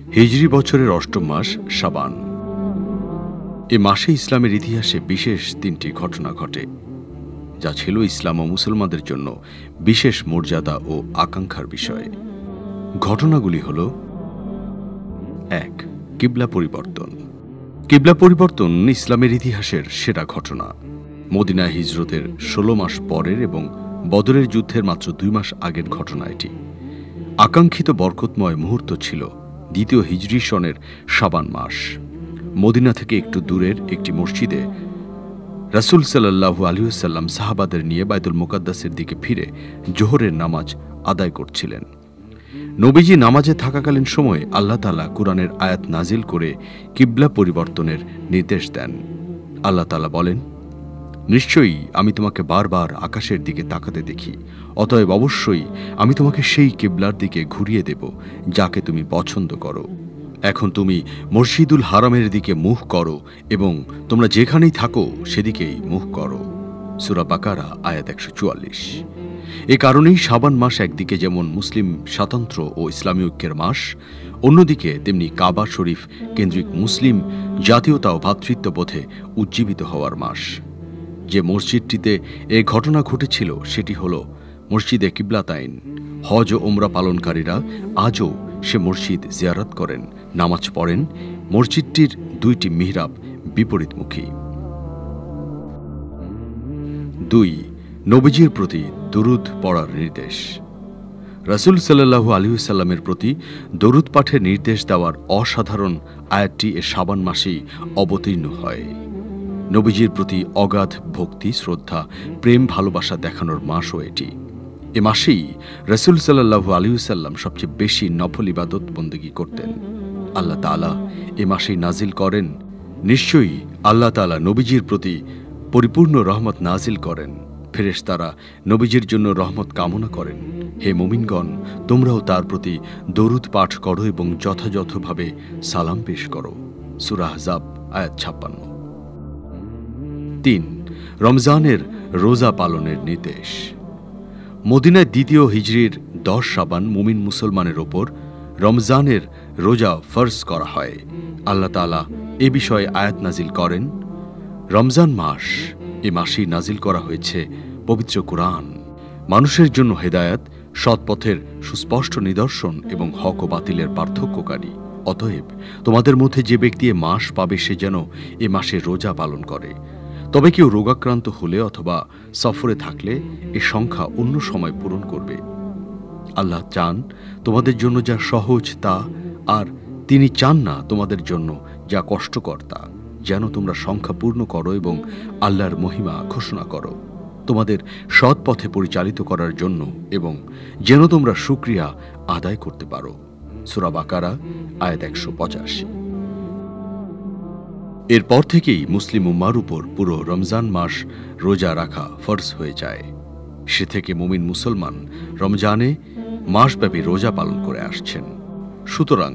হিজরি বছরের অষ্টম মাস শাবান। এ মাসে ইসলামের ইতিহাসে বিশেষ তিনটি ঘটনা ঘটে, যা ছিল ইসলাম ও মুসলমানদের জন্য বিশেষ মর্যাদা ও আকাঙ্ক্ষার বিষয়। ঘটনাগুলি হল: ১. কিবলা পরিবর্তন। কিবলা পরিবর্তন ইসলামের ইতিহাসের সেরা ঘটনা। মদিনায় হিজরতের ১৬ মাস পরের এবং বদরের যুদ্ধের মাত্র ২ মাস আগের ঘটনা এটি। আকাঙ্ক্ষিত বরকতময় মুহূর্ত ছিল দ্বিতীয় হিজরি সনের শাবান মাস। মদিনা থেকে একটু দূরের একটি মসজিদে রাসূল সাল্লাল্লাহু আলাইহি ওয়াসাল্লাম সাহাবাদের নিয়ে বাইতুল মুকাদ্দাসের দিকে ফিরে জোহরের নামাজ আদায় করছিলেন। নবীজি নামাজে থাকাকালীন সময়ে আল্লাহ তাআলা কুরআনের আয়াত নাজিল করে কিবলা পরিবর্তনের নির্দেশ দেন। আল্লাহ তাআলা বলেন, নিশ্চয়ই আমি তোমাকে বারবার আকাশের দিকে তাকাতে দেখি, অতএব অবশ্যই আমি তোমাকে সেই কিবলার দিকে ঘুরিয়ে দেব যাকে তুমি পছন্দ করো। এখন তুমি মসজিদুল হারামের দিকে মুখ করো এবং তোমরা যেখানেই থাকো সেদিকেই মুখ করো। সূরা বাকারা আয়াত ১৪৪। এ কারণেই শাবান মাস একদিকে যেমন মুসলিম স্বাতন্ত্র্য ও ইসলামী ঐক্যের মাস, অন্যদিকে তেমনি কাবা শরীফ কেন্দ্রিক মুসলিম জাতীয়তা ও ভ্রাতৃত্ববোধে উজ্জীবিত হওয়ার মাস। যে মসজিদটিতে এ ঘটনা ঘটেছিল সেটি হল মসজিদে কিবলাতাইন। হজ ও উমরা পালনকারীরা আজও সে মসজিদ জিয়ারত করেন, নামাজ পড়েন। মসজিদটির ২টি মিহরাব বিপরীতমুখী। ২. নবীজির প্রতি দরুদ পড়ার নির্দেশ। রাসূল সাল্লাল্লাহু আলাইহি ওয়াসাল্লামের প্রতি দরুদ পাঠের নির্দেশ দেওয়ার অসাধারণ আয়াতটি এ শাবান মাসেই অবতীর্ণ হয়। নবীজির প্রতি অগাধ ভক্তি, শ্রদ্ধা, প্রেম, ভালোবাসা দেখানোর মাসও এটি। এ মাসেই রাসূল সাল্লাল্লাহু আলাইহি ওয়াসাল্লাম সবচেয়ে বেশি নফল ইবাদত বন্দেগী করতেন। আল্লাহ তাআলা এ মাসেই নাজিল করেন, নিশ্চয়ই আল্লাহ তাআলা নবীজির প্রতি পরিপূর্ণ রহমত নাজিল করেন। ফেরেশতারা নবীজির জন্য রহমত কামনা করেন। হে মুমিনগণ, তোমরাও তার প্রতি দরুদ পাঠ করো এবং যথাযথভাবে সালাম পেশ করো। সূরা আহজাব আয়াত ৫৬। ৩. রমজানের রোজা পালনের নির্দেশ। মদিনায় দ্বিতীয় হিজরির ১০ শাবান মুমিন মুসলমানের ওপর রমজানের রোজা ফরজ করা হয়। আল্লাহ তাআলা এ বিষয়ে আয়াত নাজিল করেন, রমজান মাস, এ মাসেই নাজিল করা হয়েছে পবিত্র কুরআন, মানুষের জন্য হেদায়াত, সৎপথের সুস্পষ্ট নিদর্শন এবং হক ও বাতিলের পার্থক্যকারী। অতএব তোমাদের মধ্যে যে ব্যক্তি এ মাস পাবে সে যেন এ মাসে রোজা পালন করে। তবে কেউ রোগাক্রান্ত হলে অথবা সফরে থাকলে এ সংখ্যা অন্য সময় পূরণ করবে। আল্লাহ চান তোমাদের জন্য যা সহজ তা, আর তিনি চান না তোমাদের জন্য যা কষ্টকর তা, যেন তোমরা সংখ্যা পূর্ণ করো এবং আল্লাহর মহিমা ঘোষণা করো, তোমাদের সৎ পথে পরিচালিত করার জন্য, এবং যেন তোমরা শুকরিয়া আদায় করতে পারো। সূরা বাকারা আয়াত ১৮৫। এরপর থেকেই মুসলিম উম্মার উপর পুরো রমজান মাস রোজা রাখা ফরজ হয়ে যায়। সে থেকে মুমিন মুসলমান রমজানে মাসব্যাপী রোজা পালন করে আসছেন। সুতরাং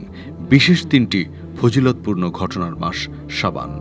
বিশেষ ৩টি ফজিলতপূর্ণ ঘটনার মাস শাবান।